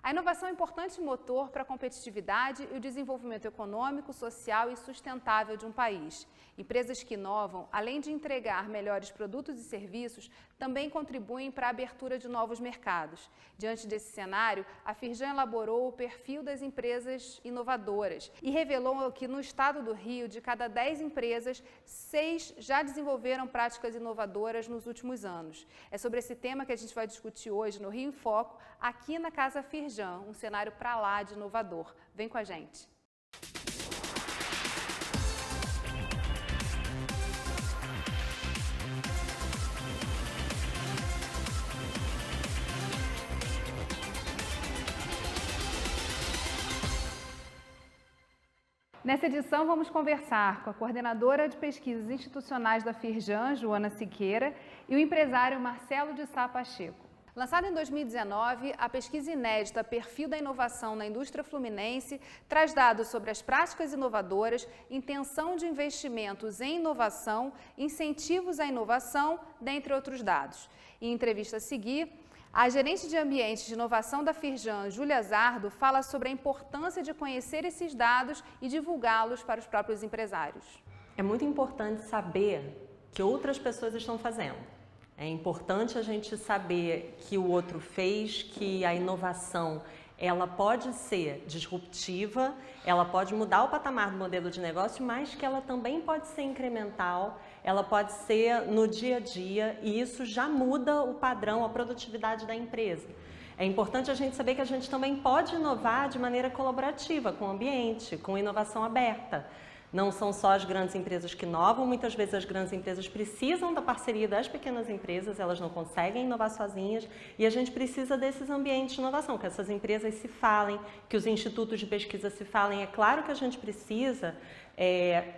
A inovação é um importante motor para a competitividade e o desenvolvimento econômico, social e sustentável de um país. Empresas que inovam, além de entregar melhores produtos e serviços, também contribuem para a abertura de novos mercados. Diante desse cenário, a Firjan elaborou o perfil das empresas inovadoras e revelou que no estado do Rio, de cada 10 empresas, 6 já desenvolveram práticas inovadoras nos últimos anos. É sobre esse tema que a gente vai discutir hoje no Rio em Foco, aqui na Casa Firjan, um cenário para lá de inovador. Vem com a gente. Nessa edição, vamos conversar com a coordenadora de pesquisas institucionais da Firjan, Joana Siqueira, e o empresário Marcelo de Sá Pacheco. Lançada em 2019, a pesquisa inédita Perfil da Inovação na Indústria Fluminense traz dados sobre as práticas inovadoras, intenção de investimentos em inovação, incentivos à inovação, dentre outros dados. Em entrevista a seguir, a gerente de ambiente de inovação da Firjan, Júlia Zardo, fala sobre a importância de conhecer esses dados e divulgá-los para os próprios empresários. É muito importante saber que outras pessoas estão fazendo. É importante a gente saber que o outro fez, que a inovação ela pode ser disruptiva, ela pode mudar o patamar do modelo de negócio, mas que ela também pode ser incremental, ela pode ser no dia a dia e isso já muda o padrão, a produtividade da empresa. É importante a gente saber que a gente também pode inovar de maneira colaborativa, com o ambiente, com inovação aberta. Não são só as grandes empresas que inovam, muitas vezes as grandes empresas precisam da parceria das pequenas empresas, elas não conseguem inovar sozinhas e a gente precisa desses ambientes de inovação, que essas empresas se falem, que os institutos de pesquisa se falem. É claro que a gente precisa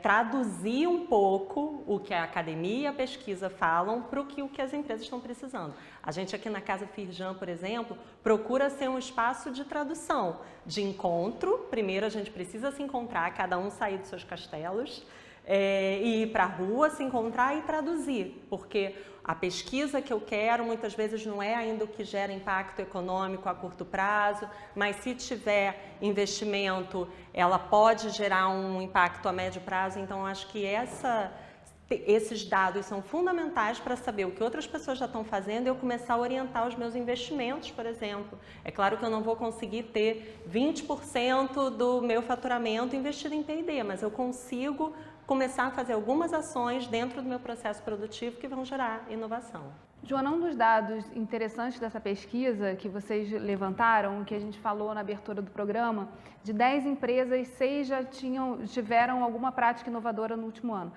traduzir um pouco o que a academia e a pesquisa falam para o que as empresas estão precisando. A gente aqui na Casa Firjan, por exemplo, procura ser um espaço de tradução, de encontro. Primeiro a gente precisa se encontrar, cada um sair dos seus castelos e ir para a rua, se encontrar e traduzir, porque a pesquisa que eu quero muitas vezes não é ainda o que gera impacto econômico a curto prazo, mas se tiver investimento, ela pode gerar um impacto a médio prazo. Então, acho que esses dados são fundamentais para saber o que outras pessoas já estão fazendo e eu começar a orientar os meus investimentos, por exemplo. É claro que eu não vou conseguir ter 20% do meu faturamento investido em P&D, mas eu consigo começar a fazer algumas ações dentro do meu processo produtivo que vão gerar inovação. Joana, um dos dados interessantes dessa pesquisa que vocês levantaram, que a gente falou na abertura do programa, de 10 empresas, 6 já tiveram alguma prática inovadora no último ano.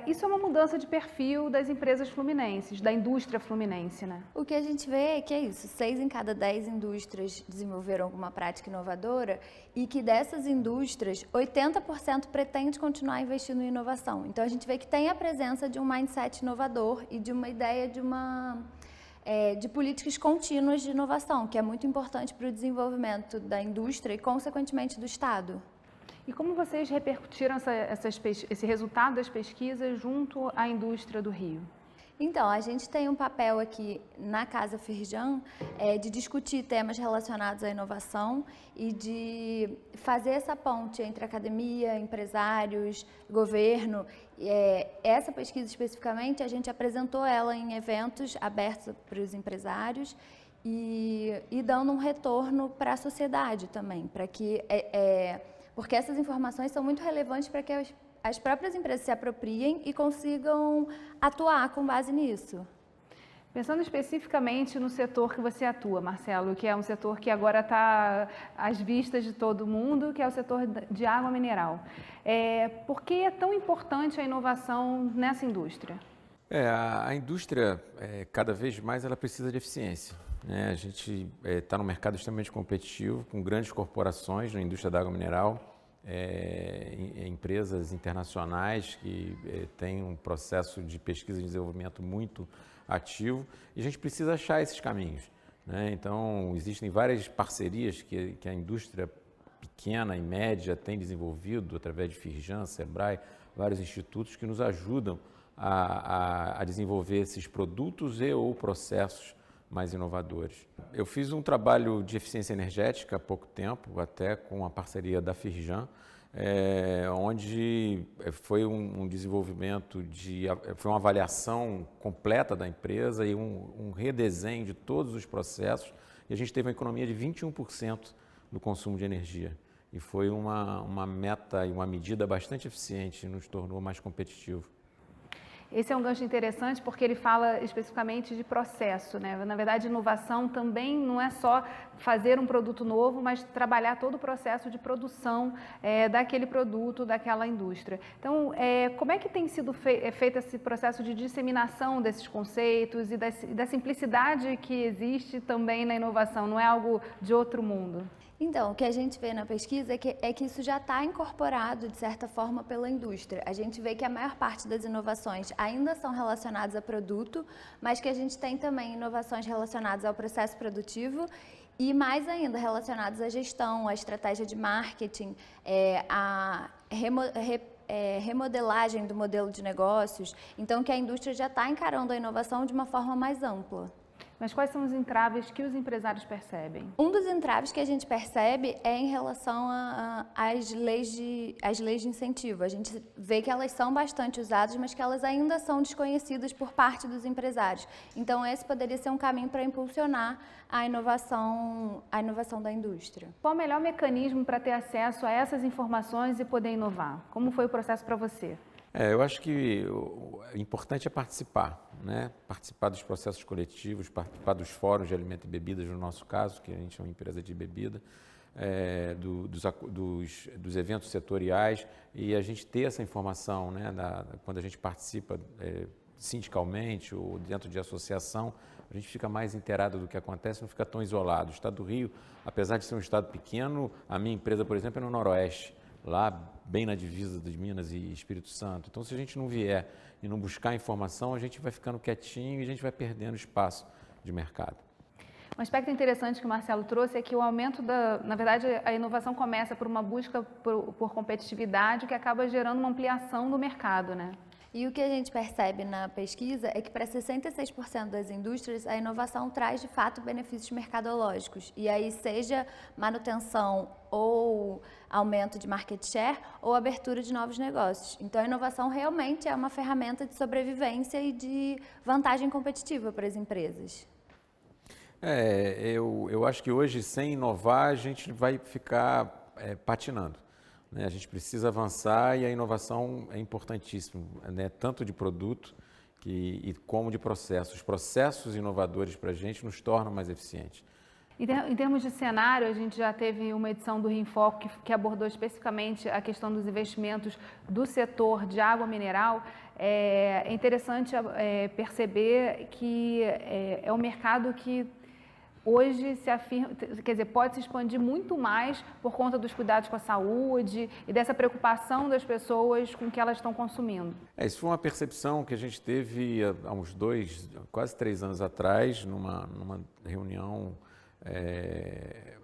Isso é uma mudança de perfil das empresas fluminenses, da indústria fluminense, né? O que a gente vê é que é isso, 6 em cada 10 indústrias desenvolveram alguma prática inovadora e que dessas indústrias, 80% pretende continuar investindo em inovação. Então, a gente vê que tem a presença de um mindset inovador e de uma ideia de políticas contínuas de inovação, que é muito importante para o desenvolvimento da indústria e, consequentemente, do Estado. E como vocês repercutiram esse resultado das pesquisas junto à indústria do Rio? Então, a gente tem um papel aqui na Casa Firjan de discutir temas relacionados à inovação e de fazer essa ponte entre academia, empresários, governo. Essa pesquisa especificamente, a gente apresentou ela em eventos abertos para os empresários e dando um retorno para a sociedade também, para que, porque essas informações são muito relevantes para que as próprias empresas se apropriem e consigam atuar com base nisso. Pensando especificamente no setor que você atua, Marcelo, que é um setor que agora está às vistas de todo mundo, que é o setor de água mineral. Por que é tão importante a inovação nessa indústria? A indústria, cada vez mais, ela precisa de eficiência, né? A gente está num mercado extremamente competitivo, com grandes corporações na indústria da água mineral, empresas internacionais que têm um processo de pesquisa e desenvolvimento muito ativo e a gente precisa achar esses caminhos, né? Então, existem várias parcerias que a indústria pequena e média tem desenvolvido através de Firjan, Sebrae, vários institutos que nos ajudam a desenvolver esses produtos e ou processos mais inovadores. Eu fiz um trabalho de eficiência energética há pouco tempo, até com a parceria da Firjan, onde foi um desenvolvimento, foi uma avaliação completa da empresa e um redesenho de todos os processos, e a gente teve uma economia de 21% do consumo de energia. E foi uma meta e uma medida bastante eficiente, nos tornou mais competitivo. Esse é um gancho interessante porque ele fala especificamente de processo, né? Na verdade, inovação também não é só fazer um produto novo, mas trabalhar todo o processo de produção daquele produto, daquela indústria. Então, como é que tem sido feito esse processo de disseminação desses conceitos e da simplicidade que existe também na inovação? Não é algo de outro mundo? Então, o que a gente vê na pesquisa é que isso já está incorporado, de certa forma, pela indústria. A gente vê que a maior parte das inovações ainda são relacionadas a produto, mas que a gente tem também inovações relacionadas ao processo produtivo e, mais ainda, relacionadas à gestão, à estratégia de marketing, à remodelagem do modelo de negócios. Então, que a indústria já está encarando a inovação de uma forma mais ampla. Mas quais são os entraves que os empresários percebem? Um dos entraves que a gente percebe é em relação às leis de incentivo. A gente vê que elas são bastante usadas, mas que elas ainda são desconhecidas por parte dos empresários. Então, esse poderia ser um caminho para impulsionar a inovação da indústria. Qual o melhor mecanismo para ter acesso a essas informações e poder inovar? Como foi o processo para você? Eu acho que o importante é participar, né? Participar dos processos coletivos, participar dos fóruns de alimento e bebidas, no nosso caso, que a gente é uma empresa de bebida, dos eventos setoriais, e a gente ter essa informação, né? Quando a gente participa sindicalmente ou dentro de associação, a gente fica mais inteirado do que acontece, não fica tão isolado. O Estado do Rio, apesar de ser um estado pequeno, a minha empresa, por exemplo, é no Noroeste, lá bem na divisa de Minas e Espírito Santo. Então, se a gente não vier e não buscar informação, a gente vai ficando quietinho e a gente vai perdendo espaço de mercado. Um aspecto interessante que o Marcelo trouxe é que o aumento na verdade, a inovação começa por uma busca por competitividade que acaba gerando uma ampliação do mercado, né? E o que a gente percebe na pesquisa é que para 66% das indústrias, a inovação traz, de fato, benefícios mercadológicos. E aí, seja manutenção ou aumento de market share ou abertura de novos negócios. Então, a inovação realmente é uma ferramenta de sobrevivência e de vantagem competitiva para as empresas. Eu acho que hoje, sem inovar, a gente vai ficar patinando. A gente precisa avançar e a inovação é importantíssima, né? Tanto de produto como de processos. Os processos inovadores para a gente nos tornam mais eficientes. Em termos de cenário, a gente já teve uma edição do Rinfoco que abordou especificamente a questão dos investimentos do setor de água mineral. É interessante perceber que é um mercado que hoje se afirma, quer dizer, pode se expandir muito mais por conta dos cuidados com a saúde e dessa preocupação das pessoas com o que elas estão consumindo. Isso foi uma percepção que a gente teve há uns quase 3 anos atrás, numa reunião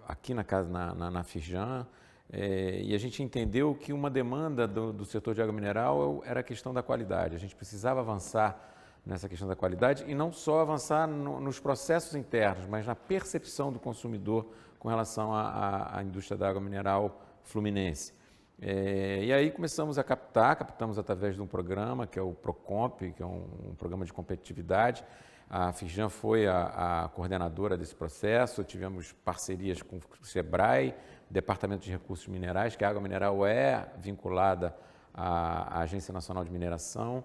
aqui na casa, na Firjan, e a gente entendeu que uma demanda do setor de água mineral era a questão da qualidade. A gente precisava avançar nessa questão da qualidade e não só avançar nos processos internos, mas na percepção do consumidor com relação à indústria da água mineral fluminense. E aí começamos a captamos através de um programa que é o Procomp, que é um programa de competitividade. A Firjan foi a coordenadora desse processo, tivemos parcerias com o SEBRAE, Departamento de Recursos Minerais, que a água mineral é vinculada à Agência Nacional de Mineração,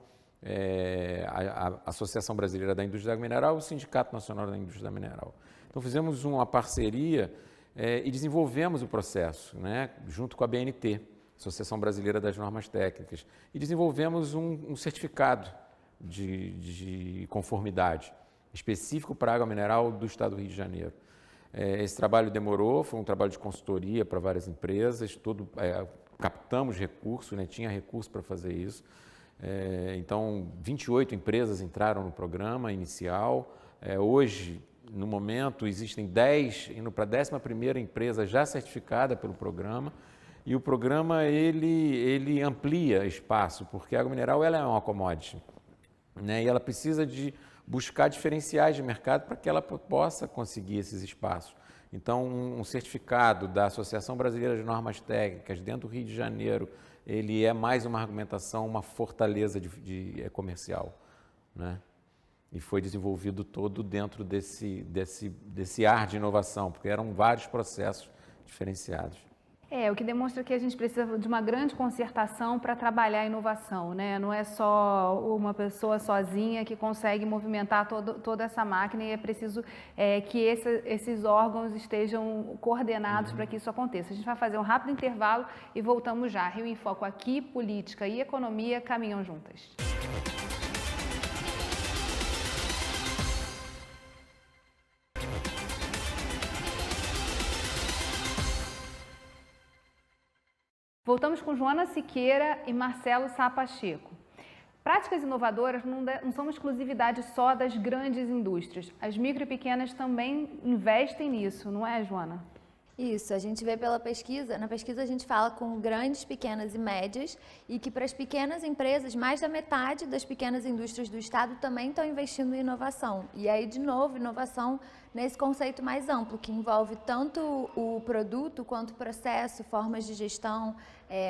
a Associação Brasileira da Indústria da Água Mineral e o Sindicato Nacional da Indústria da Mineral. Então fizemos uma parceria e desenvolvemos o processo, né, junto com a BNT, Associação Brasileira das Normas Técnicas, e desenvolvemos um certificado de conformidade específico para a água mineral do Estado do Rio de Janeiro. Esse trabalho demorou, foi um trabalho de consultoria para várias empresas, captamos recursos, né, tinha recurso para fazer isso. Então, 28 empresas entraram no programa inicial. Hoje, no momento, existem 10, indo para a 11ª empresa já certificada pelo programa. E o programa, ele amplia espaço, porque a água mineral ela é uma commodity, né? E ela precisa de buscar diferenciais de mercado para que ela possa conseguir esses espaços. Então, um certificado da Associação Brasileira de Normas Técnicas dentro do Rio de Janeiro, ele é mais uma argumentação, uma fortaleza comercial, né? E foi desenvolvido todo dentro desse ar de inovação, porque eram vários processos diferenciados. O que demonstra que a gente precisa de uma grande concertação para trabalhar a inovação, né? Não é só uma pessoa sozinha que consegue movimentar toda essa máquina e é preciso que esses órgãos estejam coordenados para que isso aconteça. A gente vai fazer um rápido intervalo e voltamos já. Rio em Foco aqui, política e economia caminham juntas. Voltamos com Joana Siqueira e Marcelo Sá Pacheco. Práticas inovadoras não são uma exclusividade só das grandes indústrias. As micro e pequenas também investem nisso, não é, Joana? Isso, a gente vê pela pesquisa, na pesquisa a gente fala com grandes, pequenas e médias e que para as pequenas empresas, mais da metade das pequenas indústrias do estado também estão investindo em inovação. E aí, de novo, inovação nesse conceito mais amplo, que envolve tanto o produto quanto o processo, formas de gestão,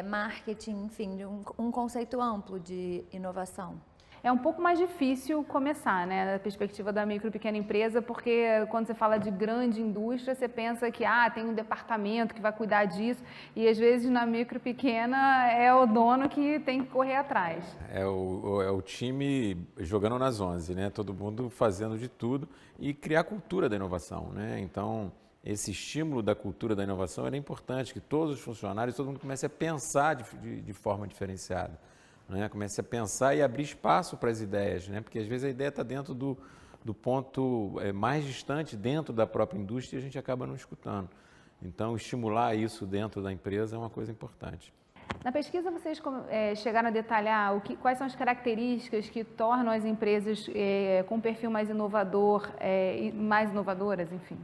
marketing, enfim, um conceito amplo de inovação. É um pouco mais difícil começar, né, da perspectiva da micro e pequena empresa, porque quando você fala de grande indústria, você pensa que tem um departamento que vai cuidar disso, e às vezes na micro e pequena é o dono que tem que correr atrás. É o time jogando nas 11, né, todo mundo fazendo de tudo e criar a cultura da inovação, né, então esse estímulo da cultura da inovação era importante, que todos os funcionários, todo mundo comece a pensar de forma diferenciada. Né? Comece a pensar e abrir espaço para as ideias, né? Porque às vezes a ideia está dentro do ponto mais distante, dentro da própria indústria, e a gente acaba não escutando. Então, estimular isso dentro da empresa é uma coisa importante. Na pesquisa, vocês chegaram a detalhar quais são as características que tornam as empresas com perfil mais inovador e mais inovadoras, enfim?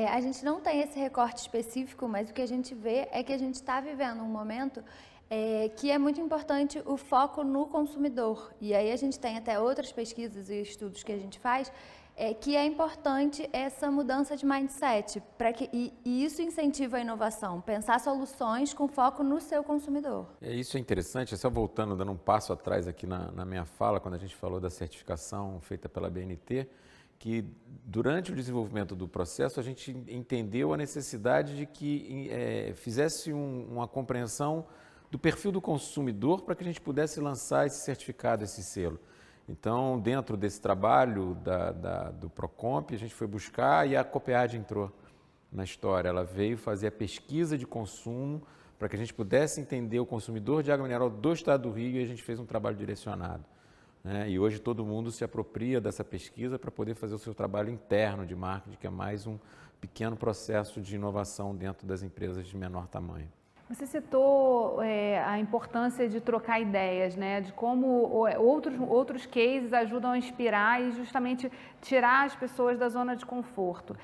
A gente não tem esse recorte específico, mas o que a gente vê é que a gente está vivendo um momento que é muito importante o foco no consumidor. E aí a gente tem até outras pesquisas e estudos que a gente faz, que é importante essa mudança de mindset, e isso incentiva a inovação, pensar soluções com foco no seu consumidor. Isso é interessante, só voltando, dando um passo atrás aqui na minha fala, quando a gente falou da certificação feita pela BNT, que durante o desenvolvimento do processo a gente entendeu a necessidade de que fizesse uma compreensão do perfil do consumidor para que a gente pudesse lançar esse certificado, esse selo. Então, dentro desse trabalho do Procomp, a gente foi buscar e a Copead entrou na história. Ela veio fazer a pesquisa de consumo para que a gente pudesse entender o consumidor de água mineral do estado do Rio e a gente fez um trabalho direcionado. Né? E hoje todo mundo se apropria dessa pesquisa para poder fazer o seu trabalho interno de marketing, que é mais um pequeno processo de inovação dentro das empresas de menor tamanho. Você citou a importância de trocar ideias, né? De como outros cases ajudam a inspirar e justamente tirar as pessoas da zona de conforto.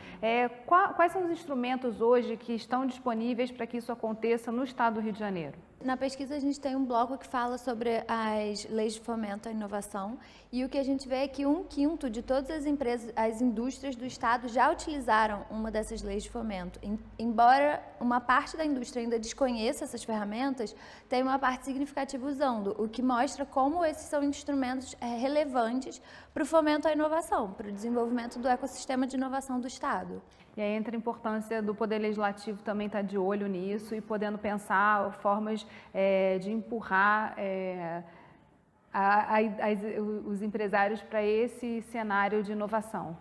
Quais são os instrumentos hoje que estão disponíveis para que isso aconteça no estado do Rio de Janeiro? Na pesquisa a gente tem um bloco que fala sobre as leis de fomento à inovação e o que a gente vê é que 1/5 de todas as indústrias do estado já utilizaram uma dessas leis de fomento. Embora uma parte da indústria ainda desconheça essas ferramentas, tem uma parte significativa usando, o que mostra como esses são instrumentos relevantes para o fomento à inovação, para o desenvolvimento do ecossistema de inovação do estado. E aí entra a importância do Poder Legislativo também estar de olho nisso e podendo pensar formas de empurrar os empresários para esse cenário de inovação.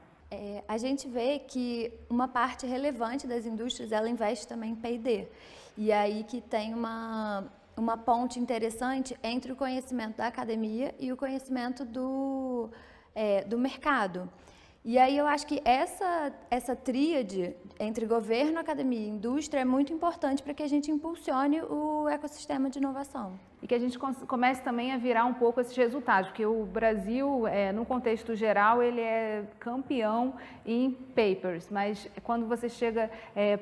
A gente vê que uma parte relevante das indústrias, ela investe também em P&D. E aí que tem uma ponte interessante entre o conhecimento da academia e o conhecimento do mercado. E aí eu acho que essa tríade entre governo, academia e indústria é muito importante para que a gente impulsione o ecossistema de inovação. E que a gente comece também a virar um pouco esses resultados, porque o Brasil, no contexto geral, ele é campeão em papers, mas quando você chega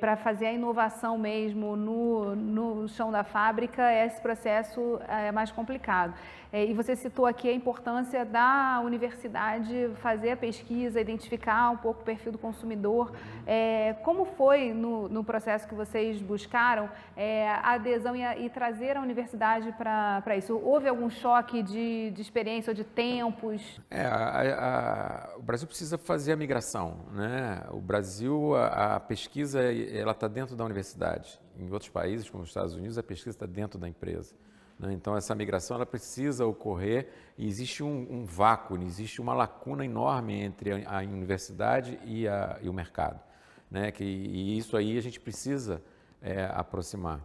para fazer a inovação mesmo no chão da fábrica, esse processo é mais complicado. E você citou aqui a importância da universidade fazer a pesquisa, identificar um pouco o perfil do consumidor. Como foi no processo que vocês buscaram a adesão e trazer a universidade para isso? Houve algum choque de experiência ou de tempos? O Brasil precisa fazer a migração, né? O Brasil, a pesquisa, ela está dentro da universidade. Em outros países, como os Estados Unidos, a pesquisa está dentro da empresa. Então, essa migração ela precisa ocorrer e existe um vácuo, existe uma lacuna enorme entre a universidade e o mercado, né? E isso aí a gente precisa aproximar.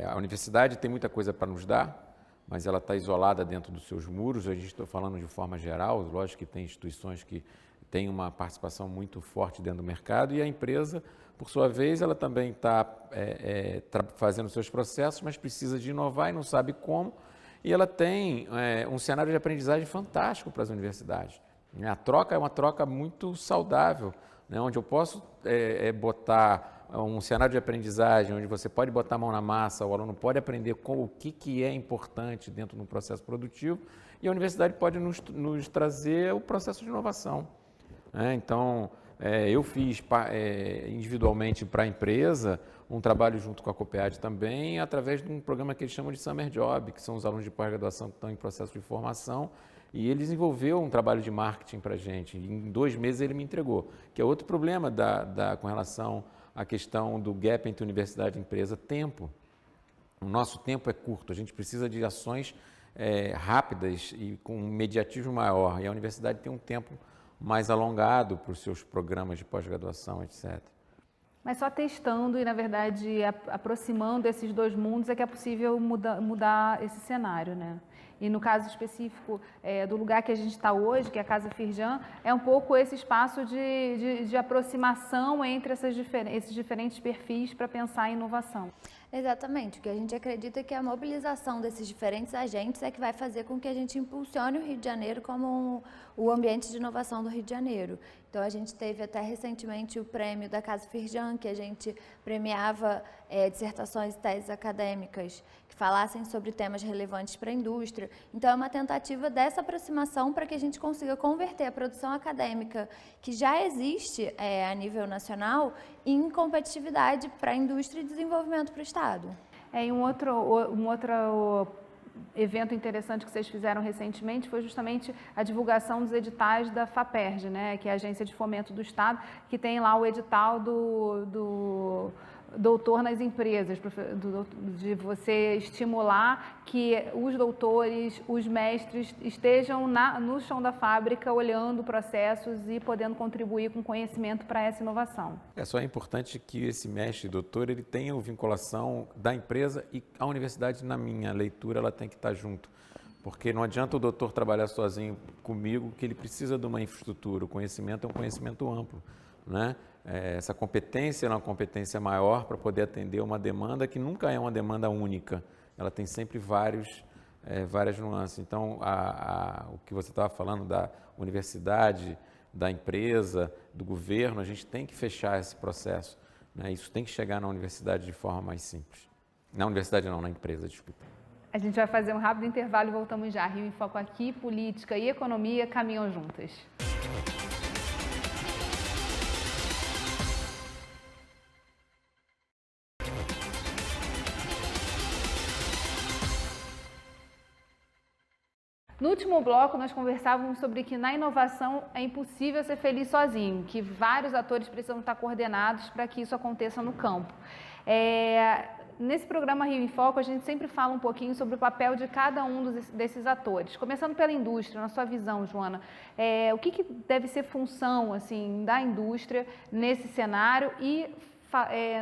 A universidade tem muita coisa para nos dar, mas ela está isolada dentro dos seus muros. A gente está falando de forma geral, lógico que tem instituições que têm uma participação muito forte dentro do mercado, e a empresa, por sua vez, ela também está fazendo seus processos, mas precisa de inovar e não sabe como, e ela tem um cenário de aprendizagem fantástico para as universidades. A troca é uma troca muito saudável, né, onde eu posso botar um cenário de aprendizagem, onde você pode botar a mão na massa, o aluno pode aprender o que é importante dentro do processo produtivo, e a universidade pode nos trazer o processo de inovação. Então, eu fiz individualmente para a empresa um trabalho junto com a Coopead também, através de um programa que eles chamam de Summer Job, que são os alunos de pós-graduação que estão em processo de formação, e ele desenvolveu um trabalho de marketing para a gente. Em 2 meses ele me entregou, que é outro problema com relação à questão do gap entre universidade e empresa, tempo. O nosso tempo é curto, a gente precisa de ações rápidas e com um imediatismo maior, e a universidade tem um tempo mais alongado para os seus programas de pós-graduação, etc. Mas só testando e, na verdade, aproximando esses dois mundos é que é possível mudar esse cenário, né? E no caso específico do lugar que a gente está hoje, que é a Casa Firjan, é um pouco esse espaço de aproximação entre esses diferentes perfis para pensar em inovação. Exatamente, o que a gente acredita é que a mobilização desses diferentes agentes é que vai fazer com que a gente impulsione o Rio de Janeiro como o ambiente de inovação do Rio de Janeiro. Então, a gente teve até recentemente o prêmio da Casa Firjan, que a gente premiava dissertações e teses acadêmicas que falassem sobre temas relevantes para a indústria. Então, é uma tentativa dessa aproximação para que a gente consiga converter a produção acadêmica que já existe a nível nacional em competitividade para a indústria e desenvolvimento para o Estado. Um outro evento interessante que vocês fizeram recentemente foi justamente a divulgação dos editais da FAPERJ, né, que é a Agência de Fomento do Estado, que tem lá o edital do doutor nas empresas, de você estimular que os doutores, os mestres estejam no chão da fábrica olhando processos e podendo contribuir com conhecimento para essa inovação. Só é importante que esse mestre doutor ele tenha uma vinculação da empresa, e a universidade, na minha leitura, ela tem que estar junto. Porque não adianta o doutor trabalhar sozinho comigo, que ele precisa de uma infraestrutura. O conhecimento é um conhecimento amplo, né? Essa competência é uma competência maior para poder atender uma demanda que nunca é uma demanda única. Ela tem sempre várias nuances. Então, o que você estava falando da universidade, da empresa, do governo, a gente tem que fechar esse processo, né? Isso tem que chegar na universidade de forma mais simples. Na universidade não, na empresa, desculpa. A gente vai fazer um rápido intervalo e voltamos já. Rio em Foco aqui, política e economia caminham juntas. No último bloco, nós conversávamos sobre que na inovação é impossível ser feliz sozinho, que vários atores precisam estar coordenados para que isso aconteça no campo. Nesse programa Rio em Foco, a gente sempre fala um pouquinho sobre o papel de cada um desses atores. Começando pela indústria, na sua visão, Joana, o que deve ser função assim, da indústria nesse cenário e,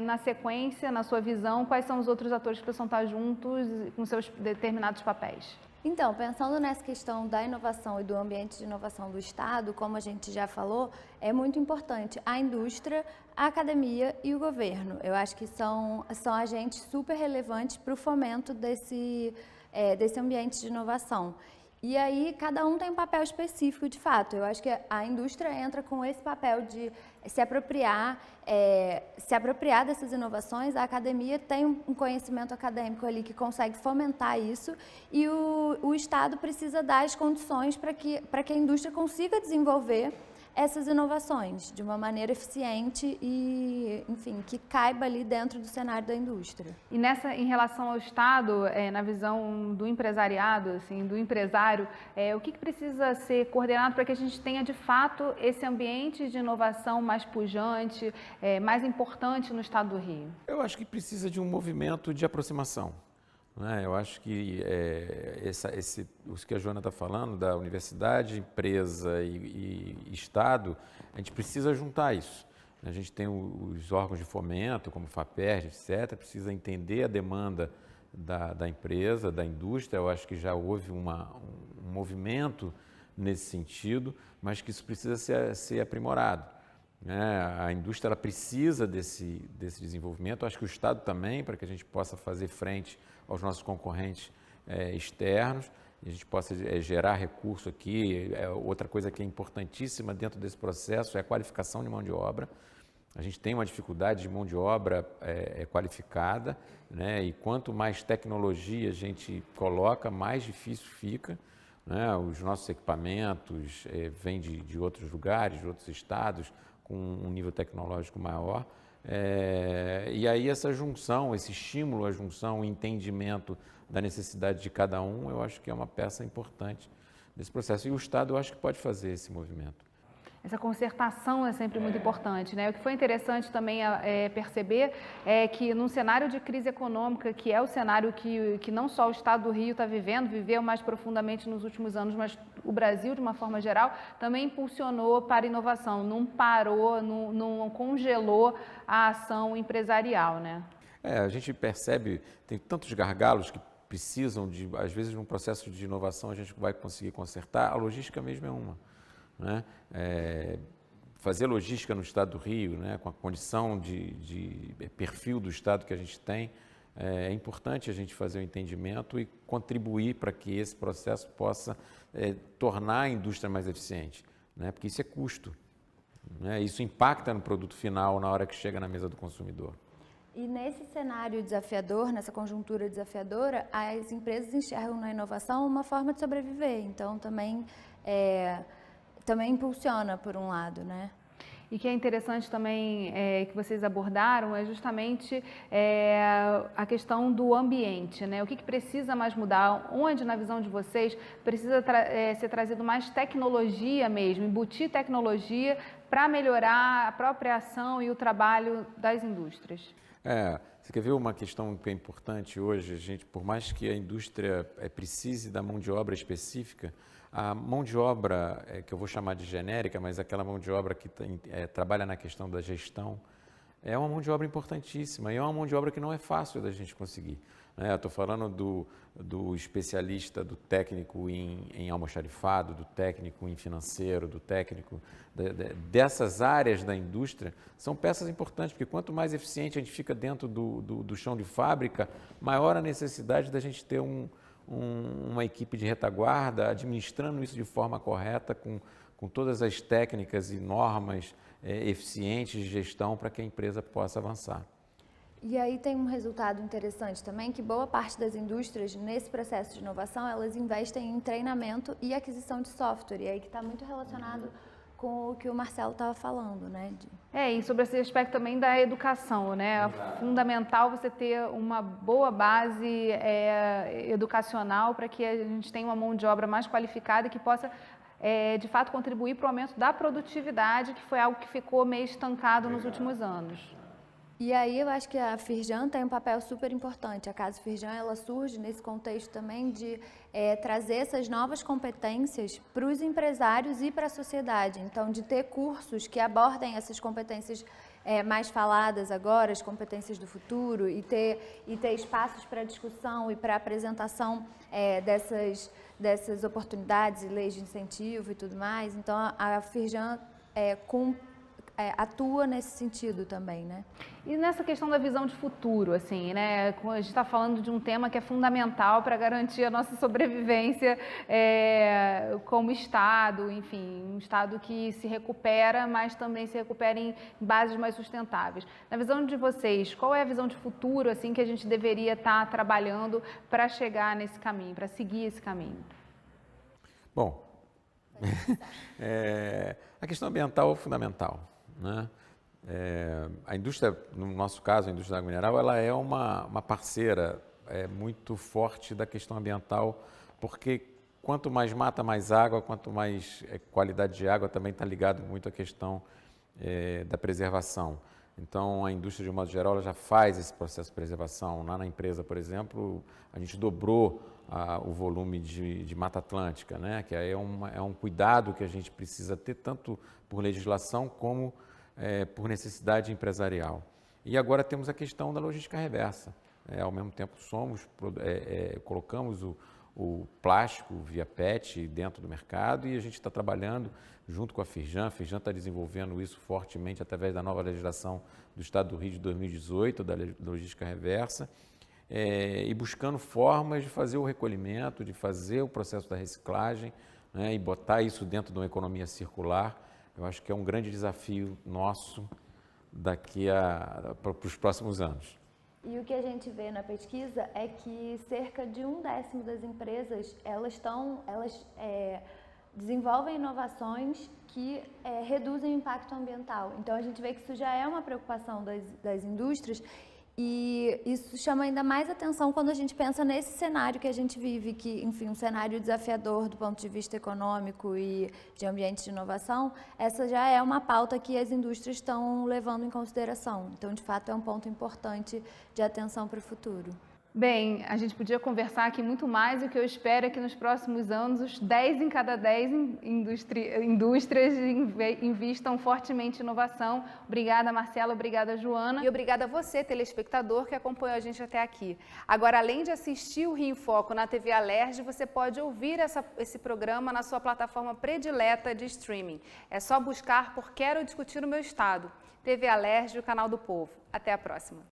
na sequência, na sua visão, quais são os outros atores que precisam estar juntos com seus determinados papéis? Então, pensando nessa questão da inovação e do ambiente de inovação do Estado, como a gente já falou, é muito importante a indústria, a academia e o governo. Eu acho que são agentes super relevantes para o fomento desse ambiente de inovação. E aí, cada um tem um papel específico, de fato. Eu acho que a indústria entra com esse papel de se apropriar dessas inovações. A academia tem um conhecimento acadêmico ali que consegue fomentar isso, e o Estado precisa dar as condições para que a indústria consiga desenvolver essas inovações de uma maneira eficiente e, enfim, que caiba ali dentro do cenário da indústria. E em relação ao Estado, na visão do empresariado, assim, do empresário, o que precisa ser coordenado para que a gente tenha, de fato, esse ambiente de inovação mais pujante, mais importante no Estado do Rio? Eu acho que precisa de um movimento de aproximação. Eu acho que o que a Joana está falando, da universidade, empresa e Estado, a gente precisa juntar isso. A gente tem os órgãos de fomento, como o FAPERJ, etc., precisa entender a demanda da empresa, da indústria. Eu acho que já houve um movimento nesse sentido, mas que isso precisa ser aprimorado. A indústria ela precisa desse desenvolvimento, acho que o Estado também, para que a gente possa fazer frente aos nossos concorrentes externos, e a gente possa gerar recurso aqui. Outra coisa que é importantíssima dentro desse processo é a qualificação de mão de obra. A gente tem uma dificuldade de mão de obra qualificada, e quanto mais tecnologia a gente coloca, mais difícil fica. Os nossos equipamentos vêm de outros lugares, de outros estados, com um nível tecnológico maior. E aí essa junção, esse estímulo à junção, o entendimento da necessidade de cada um, eu acho que é uma peça importante desse processo. E o Estado, eu acho que pode fazer esse movimento. Essa concertação é sempre muito importante, né? O que foi interessante também perceber é que num cenário de crise econômica, que é o cenário que não só o Estado do Rio está viveu mais profundamente nos últimos anos, mas o Brasil, de uma forma geral, também impulsionou para a inovação, não parou, não congelou a ação empresarial, né? A gente percebe, tem tantos gargalos que precisam às vezes, num processo de inovação, a gente vai conseguir consertar. A logística mesmo é uma. Fazer logística no Estado do Rio, com a condição de perfil do Estado que a gente tem, é importante a gente fazer o entendimento e contribuir para que esse processo possa tornar a indústria mais eficiente, porque isso é custo, isso impacta no produto final na hora que chega na mesa do consumidor. E nesse cenário desafiador, nessa conjuntura desafiadora, as empresas enxergam na inovação uma forma de sobreviver, então também impulsiona por um lado, né? E que é interessante também que vocês abordaram é justamente a questão do ambiente, né? O que precisa mais mudar? Onde, na visão de vocês, precisa ser trazido mais tecnologia mesmo, embutir tecnologia para melhorar a própria ação e o trabalho das indústrias? Você quer ver uma questão que é importante hoje? Por mais que a indústria precise da mão de obra específica, a mão de obra, que eu vou chamar de genérica, mas aquela mão de obra que trabalha na questão da gestão, é uma mão de obra importantíssima e é uma mão de obra que não é fácil da gente conseguir. Eu estou falando do especialista, do técnico em almoxarifado, do técnico em financeiro, do técnico dessas áreas da indústria, são peças importantes, porque quanto mais eficiente a gente fica dentro do chão de fábrica, maior a necessidade da gente ter uma equipe de retaguarda administrando isso de forma correta, com todas as técnicas e normas eficientes de gestão para que a empresa possa avançar. E aí tem um resultado interessante também, que boa parte das indústrias, nesse processo de inovação, elas investem em treinamento e aquisição de software, e aí que está muito relacionado com o que o Marcelo estava falando, né? E sobre esse aspecto também da educação, né? É fundamental você ter uma boa base educacional para que a gente tenha uma mão de obra mais qualificada que possa, de fato, contribuir para o aumento da produtividade, que foi algo que ficou meio estancado nos últimos anos. E aí eu acho que a Firjan tem um papel super importante. A Casa Firjan, ela surge nesse contexto também de trazer essas novas competências para os empresários e para a sociedade. Então, de ter cursos que abordem essas competências mais faladas agora, as competências do futuro, e ter espaços para discussão e para apresentação dessas oportunidades e leis de incentivo e tudo mais. Então, a Firjan atua nesse sentido também, né? E nessa questão da visão de futuro, assim, né? A gente está falando de um tema que é fundamental para garantir a nossa sobrevivência como Estado, enfim, um Estado que se recupera, mas também se recupera em bases mais sustentáveis. Na visão de vocês, qual é a visão de futuro, assim, que a gente deveria estar trabalhando para chegar nesse caminho, para seguir esse caminho? Bom, a questão ambiental é fundamental, né? A indústria, no nosso caso, a indústria da água mineral, ela é uma parceira muito forte da questão ambiental, porque quanto mais mata, mais água, quanto mais qualidade de água, também está ligado muito à questão da preservação. Então, a indústria, de um modo geral, ela já faz esse processo de preservação. Lá na empresa, por exemplo, a gente dobrou o volume de Mata Atlântica, né? Que é um cuidado que a gente precisa ter, tanto por legislação como por necessidade empresarial. E agora temos a questão da logística reversa. Ao mesmo tempo, colocamos o plástico via PET dentro do mercado e a gente está trabalhando junto com a Firjan. A Firjan está desenvolvendo isso fortemente através da nova legislação do Estado do Rio de 2018, da logística reversa, e buscando formas de fazer o recolhimento, de fazer o processo da reciclagem, né, e botar isso dentro de uma economia circular. Eu acho que é um grande desafio nosso daqui para os próximos anos. E o que a gente vê na pesquisa é que cerca de 1/10 das empresas, elas desenvolvem inovações que reduzem o impacto ambiental. Então, a gente vê que isso já é uma preocupação das indústrias e isso chama ainda mais atenção quando a gente pensa nesse cenário que a gente vive, que, enfim, um cenário desafiador do ponto de vista econômico e de ambiente de inovação. Essa já é uma pauta que as indústrias estão levando em consideração. Então, de fato, é um ponto importante de atenção para o futuro. Bem, a gente podia conversar aqui muito mais, e o que eu espero é que nos próximos anos os 10 em cada 10 indústrias invistam fortemente em inovação. Obrigada, Marcela, obrigada, Joana. E obrigada a você, telespectador, que acompanhou a gente até aqui. Agora, além de assistir o Rio em Foco na TV Alerj, você pode ouvir esse programa na sua plataforma predileta de streaming. É só buscar por Quero Discutir o Meu Estado. TV Alerj, o canal do povo. Até a próxima.